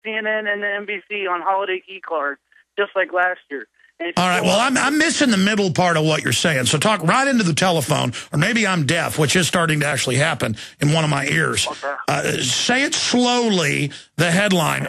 CNN, and the NBC on holiday key card, just like last year. All right, well, I'm missing the middle part of what you're saying, so talk right into the telephone, or maybe I'm deaf, which is starting to actually happen in one of my ears. Okay. Say it slowly, the headline.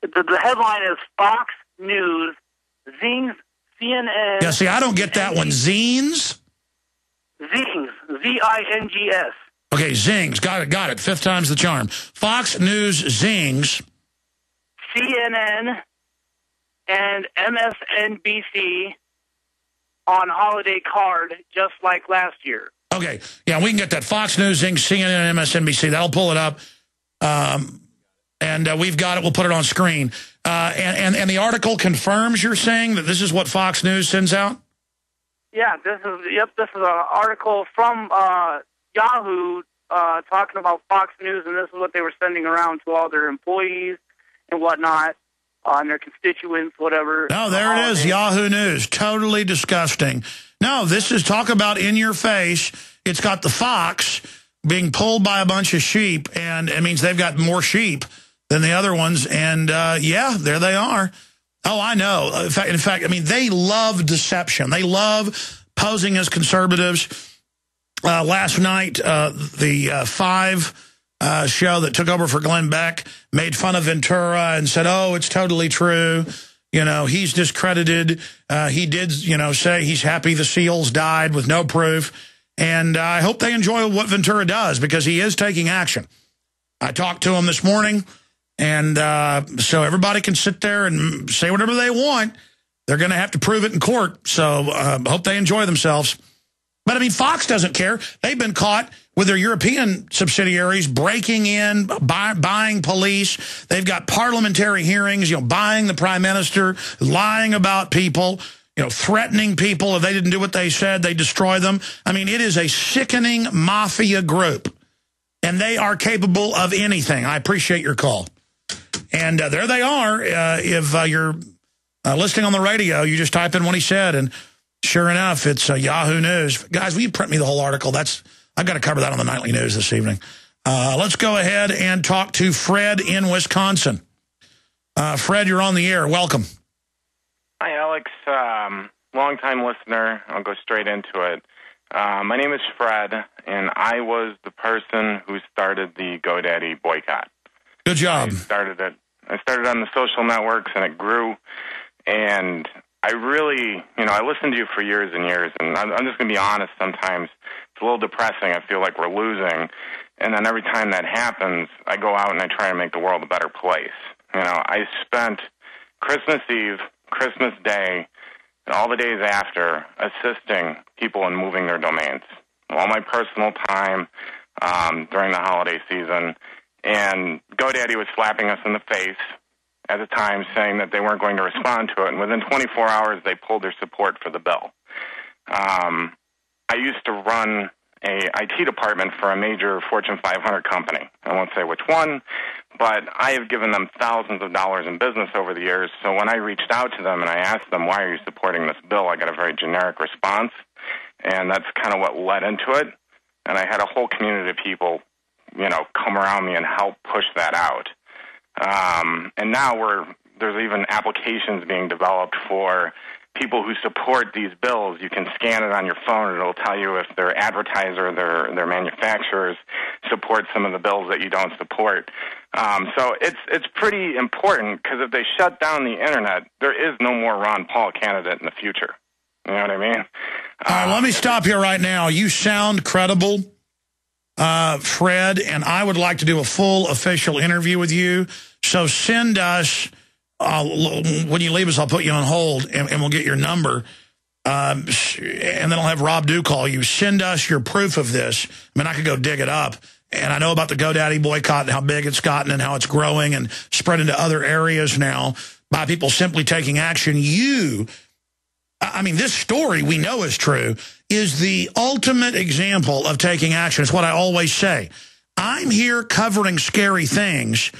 The headline is Fox News, Zings, CNN. Yeah, see, I don't get that one. Zines? Zings, Z-I-N-G-S. Okay, Zings, got it. Fifth time's the charm. Fox News Zings. CNN and MSNBC on holiday card, just like last year. Okay, yeah, we can get that. Fox News, Zings, CNN, MSNBC. That'll pull it up. And we've got it. We'll put it on screen. And the article confirms you're saying that this is what Fox News sends out? Yeah, this is an article from Yahoo talking about Fox News, and this is what they were sending around to all their employees and whatnot, and their constituents, whatever. No, there it is, Yahoo News. Totally disgusting. No, this is talk about in your face. It's got the fox being pulled by a bunch of sheep, and it means they've got more sheep than the other ones, and yeah, there they are. Oh, I know. In fact, I mean, they love deception. They love posing as conservatives. Last night, the Five show that took over for Glenn Beck made fun of Ventura and said, oh, it's totally true. You know, he's discredited. He did, say he's happy the SEALs died with no proof. And I hope they enjoy what Ventura does, because he is taking action. I talked to him this morning, and so everybody can sit there and say whatever they want. They're going to have to prove it in court, so hope they enjoy themselves. But, I mean, Fox doesn't care. They've been caught with their European subsidiaries breaking in, buying police. They've got parliamentary hearings, buying the prime minister, lying about people, threatening people. If they didn't do what they said, they destroy them. I mean, it is a sickening mafia group, and they are capable of anything. I appreciate your call. And there they are. If you're listening on the radio, you just type in what he said, and sure enough, it's Yahoo News. Guys, will you print me the whole article? I've got to cover that on the nightly news this evening. Let's go ahead and talk to Fred in Wisconsin. Fred, you're on the air. Welcome. Hi, Alex. Long-time listener. I'll go straight into it. My name is Fred, and I was the person who started the GoDaddy boycott. Good job. I started on the social networks, and it grew. And I really, I listened to you for years and years, and I'm just going to be honest, sometimes it's a little depressing. I feel like we're losing. And then every time that happens, I go out and I try to make the world a better place. I spent Christmas Eve, Christmas Day, and all the days after assisting people in moving their domains. All my personal time during the holiday season. And GoDaddy was slapping us in the face at the time, saying that they weren't going to respond to it. And within 24 hours, they pulled their support for the bill. I used to run a IT department for a major Fortune 500 company. I won't say which one, but I have given them thousands of dollars in business over the years. So when I reached out to them and I asked them, why are you supporting this bill, I got a very generic response. And that's kind of what led into it. And I had a whole community of people, come around me and help push that out. And now there's even applications being developed for people who support these bills. You can scan it on your phone, and it'll tell you if their advertiser, their manufacturers support some of the bills that you don't support. So it's pretty important, because if they shut down the Internet, there is no more Ron Paul candidate in the future. You know what I mean? All right, let me stop you right now. You sound credible, Fred, and I would like to do a full official interview with you. So send us, when you leave us, I'll put you on hold, and we'll get your number. And then I'll have Rob Do call you. Send us your proof of this. I mean, I could go dig it up. And I know about the GoDaddy boycott and how big it's gotten and how it's growing and spread into other areas now by people simply taking action. This story we know is true, is the ultimate example of taking action. It's what I always say. I'm here covering scary things.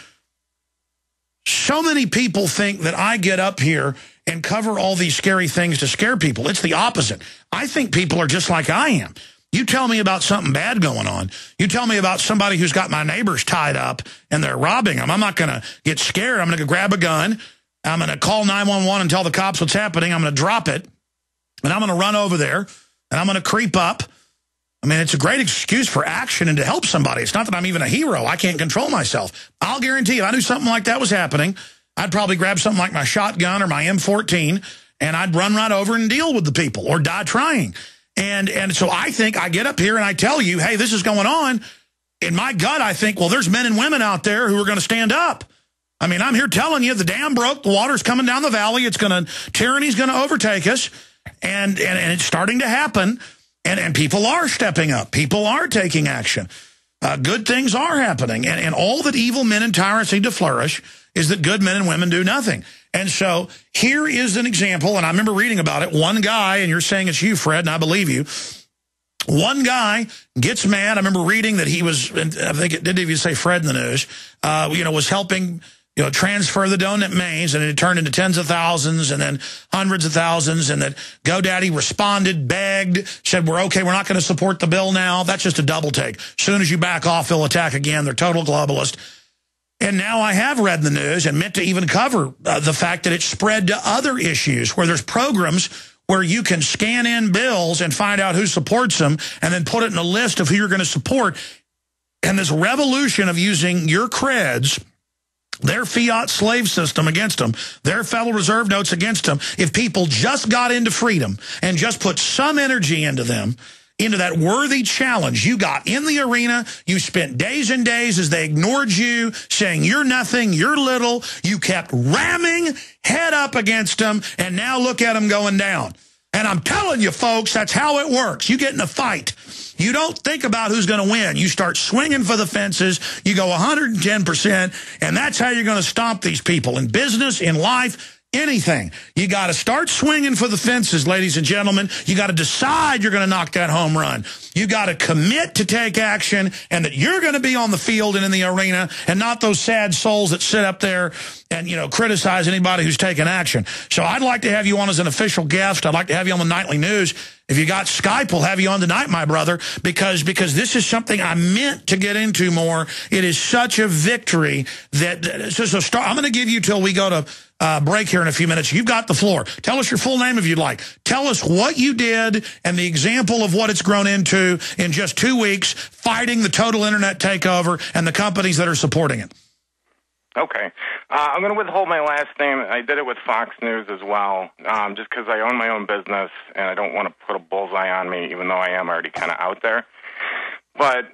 So many people think that I get up here and cover all these scary things to scare people. It's the opposite. I think people are just like I am. You tell me about something bad going on. You tell me about somebody who's got my neighbors tied up and they're robbing them. I'm not going to get scared. I'm going to grab a gun. I'm going to call 911 and tell the cops what's happening. I'm going to drop it, and I'm going to run over there, and I'm going to creep up. I mean, it's a great excuse for action and to help somebody. It's not that I'm even a hero. I can't control myself. I'll guarantee you, if I knew something like that was happening, I'd probably grab something like my shotgun or my M14, and I'd run right over and deal with the people or die trying. And so I think I get up here and I tell you, hey, this is going on. In my gut, I think, well, there's men and women out there who are going to stand up. I mean, I'm here telling you the dam broke, the water's coming down the valley, tyranny's going to overtake us, and it's starting to happen, and people are stepping up. People are taking action. Good things are happening, and all that evil men and tyrants need to flourish is that good men and women do nothing. And so here is an example, and I remember reading about it. One guy, and you're saying it's you, Fred, and I believe you. One guy gets mad. I remember reading that he was, I think it didn't even say Fred in the news, was helping transfer the domains, and it turned into tens of thousands and then hundreds of thousands, and that GoDaddy responded, begged, said, we're okay, we're not going to support the bill now. That's just a double take. As soon as you back off, they'll attack again. They're total globalists. And now I have read the news and meant to even cover the fact that it's spread to other issues where there's programs where you can scan in bills and find out who supports them and then put it in a list of who you're going to support. And this revolution of using your creds, their fiat slave system against them, their Federal Reserve notes against them, if people just got into freedom and just put some energy into them, into that worthy challenge, you got in the arena, you spent days and days as they ignored you, saying you're nothing, you're little, you kept ramming head up against them, and now look at them going down. And I'm telling you, folks, that's how it works. You get in a fight. You don't think about who's going to win. You start swinging for the fences. You go 110%, and that's how you're going to stomp these people in business, in life, anything. You got to start swinging for the fences, ladies and gentlemen. You got to decide you're going to knock that home run. You got to commit to take action, and that you're going to be on the field and in the arena, and not those sad souls that sit up there and, criticize anybody who's taking action. So I'd like to have you on as an official guest. I'd like to have you on the Nightly News. If you got Skype, we'll have you on tonight, my brother, because this is something I meant to get into more. It is such a victory that I'm going to give you till we go to break here in a few minutes. You've got the floor. Tell us your full name if you'd like. Tell us what you did and the example of what it's grown into in just 2 weeks, fighting the total internet takeover and the companies that are supporting it. Okay. I'm going to withhold my last name. I did it with Fox News as well, just because I own my own business, and I don't want to put a bullseye on me, even though I am already kind of out there. But,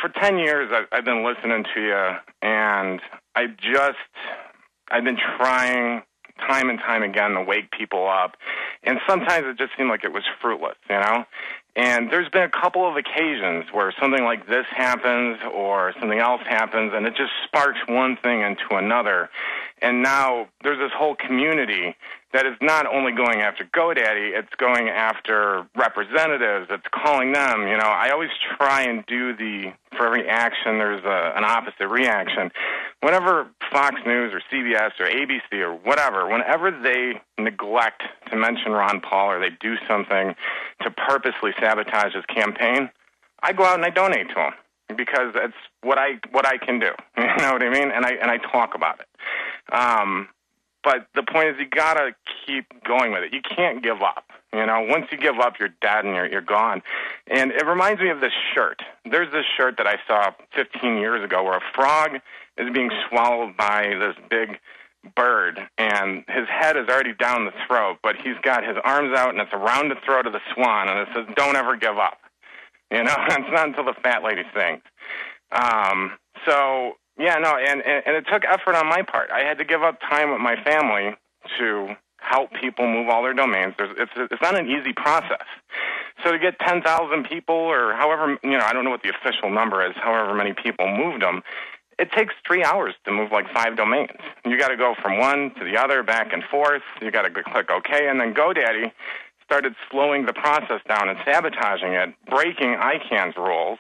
for 10 years, I've been listening to you, and I've been trying time and time again to wake people up, and sometimes it just seemed like it was fruitless, And there's been a couple of occasions where something like this happens or something else happens, and it just sparks one thing into another. And now there's this whole community that is not only going after GoDaddy, it's going after representatives, it's calling them. I always try and do for every action, there's an opposite reaction. Whenever Fox News or CBS or ABC or whatever, whenever they neglect to mention Ron Paul or they do something to purposely sabotage his campaign, I go out and I donate to him because it's what I can do. You know what I mean? And I talk about it. But the point is, you gotta keep going with it. You can't give up. Once you give up, you're dead and you're gone. And it reminds me of this shirt. There's this shirt that I saw 15 years ago where a frog is being swallowed by this big bird, and his head is already down the throat, but he's got his arms out, and it's around the throat of the swan, and it says, "Don't ever give up." It's not until the fat lady sings. And it took effort on my part. I had to give up time with my family to help people move all their domains. It's not an easy process. So to get 10,000 people or however, I don't know what the official number is, however many people moved them, it takes 3 hours to move like 5 domains. You got to go from one to the other, back and forth. You got to click OK, and then GoDaddy started slowing the process down and sabotaging it, breaking ICANN's rules.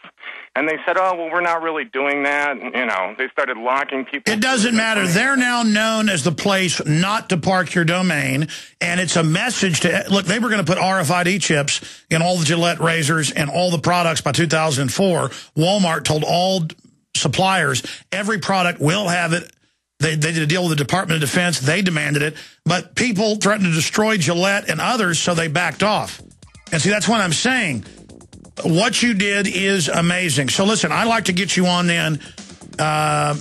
And they said, oh, well, we're not really doing that. You know, they started locking people. It doesn't matter. They're now known as the place not to park your domain. And it's a message to, look, they were going to put RFID chips in all the Gillette razors and all the products by 2004. Walmart told all suppliers, every product will have it. They did a deal with the Department of Defense. They demanded it. But people threatened to destroy Gillette and others, so they backed off. And see, that's what I'm saying. What you did is amazing. So listen, I'd like to get you on then. I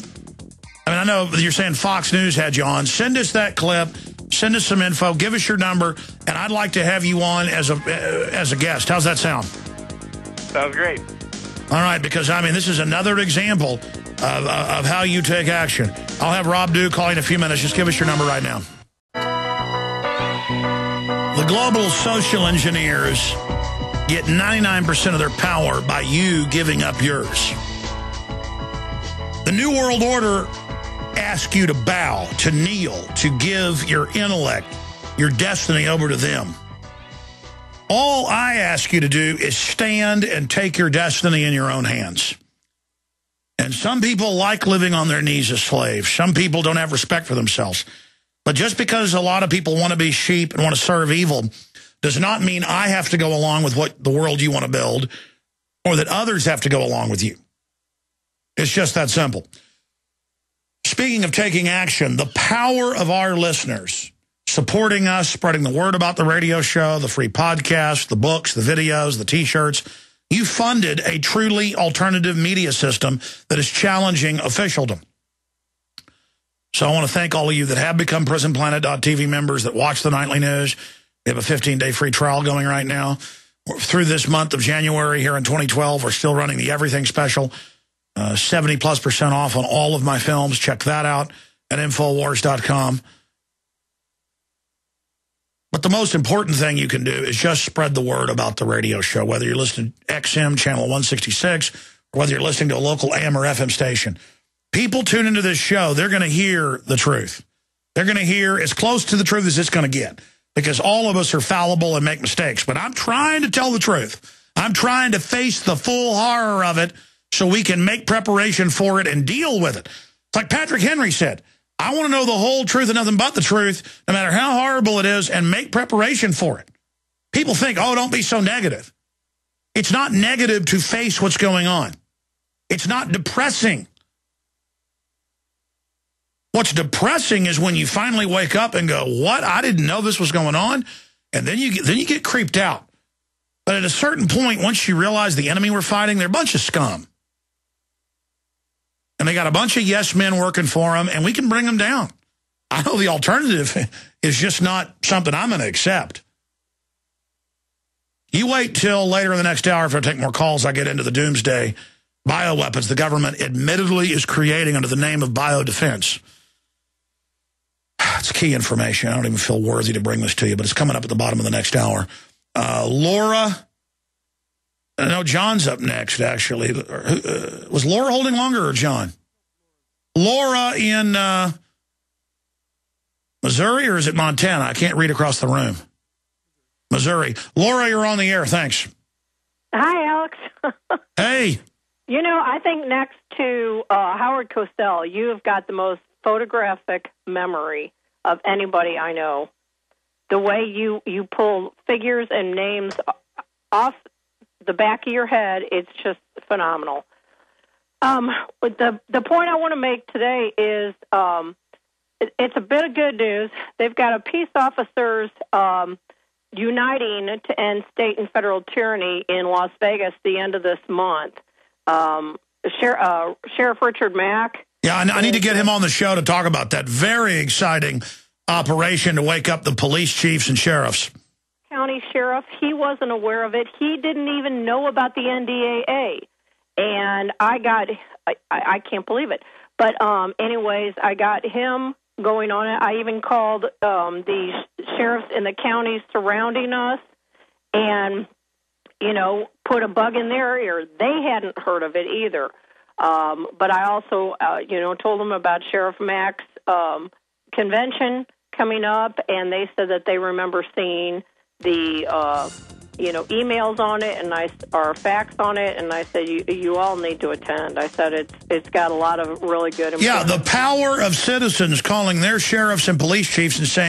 mean, I know you're saying Fox News had you on. Send us that clip. Send us some info. Give us your number. And I'd like to have you on as a guest. How's that sound? Sounds great. All right, because, I mean, this is another example of how you take action. I'll have Rob Dew call you in a few minutes. Just give us your number right now. The global social engineers get 99% of their power by you giving up yours. The New World Order asks you to bow, to kneel, to give your intellect, your destiny over to them. All I ask you to do is stand and take your destiny in your own hands. And some people like living on their knees as slaves. Some people don't have respect for themselves. But just because a lot of people want to be sheep and want to serve evil does not mean I have to go along with what the world you want to build or that others have to go along with you. It's just that simple. Speaking of taking action, the power of our listeners supporting us, spreading the word about the radio show, the free podcast, the books, the videos, the T-shirts. You funded a truly alternative media system that is challenging officialdom. So I want to thank all of you that have become Prisonplanet.tv members, that watch the nightly news. We have a 15-day free trial going right now. Through this month of January here in 2012, we're still running the Everything Special, 70+% off on all of my films. Check that out at Infowars.com. But the most important thing you can do is just spread the word about the radio show, whether you're listening to XM Channel 166 or whether you're listening to a local AM or FM station. People tune into this show, they're going to hear the truth. They're going to hear as close to the truth as it's going to get, because all of us are fallible and make mistakes. But I'm trying to tell the truth. I'm trying to face the full horror of it so we can make preparation for it and deal with it. It's like Patrick Henry said, I want to know the whole truth and nothing but the truth, no matter how horrible it is, and make preparation for it. People think, oh, don't be so negative. It's not negative to face what's going on. It's not depressing. What's depressing is when you finally wake up and go, what? I didn't know this was going on? And then you get creeped out. But at a certain point, once you realize the enemy we're fighting, they're a bunch of scum. And they got a bunch of yes men working for them, and we can bring them down. I know the alternative is just not something I'm going to accept. You wait till later in the next hour if I take more calls, I get into the doomsday bioweapons the government admittedly is creating under the name of biodefense. It's key information. I don't even feel worthy to bring this to you, but it's coming up at the bottom of the next hour. Laura... No, John's up next, actually. Was Laura holding longer or John? Laura in Missouri, or is it Montana? I can't read across the room. Missouri. Laura, you're on the air. Thanks. Hi, Alex. Hey. You know, I think next to Howard Cosell, you have got the most photographic memory of anybody I know. The way you pull figures and names off the back of your head, it's just phenomenal. But the point I want to make today is it's a bit of good news. They've got a peace officers uniting to end state and federal tyranny in Las Vegas the end of this month. Sheriff Richard Mack. Yeah, I need to get him on the show to talk about that very exciting operation to wake up the police chiefs and sheriffs. County sheriff, he wasn't aware of it. He didn't even know about the NDAA. And I can't believe it. But anyways, I got him going on it. I even called the sheriffs in the counties surrounding us and, you know, put a bug in their ear. They hadn't heard of it either. But I also, told them about Sheriff Mack's convention coming up, and they said that they remember seeing the emails on it, and or fax on it, and I said, you all need to attend. I said it's got a lot of really good. Yeah, the power of citizens calling their sheriffs and police chiefs and saying,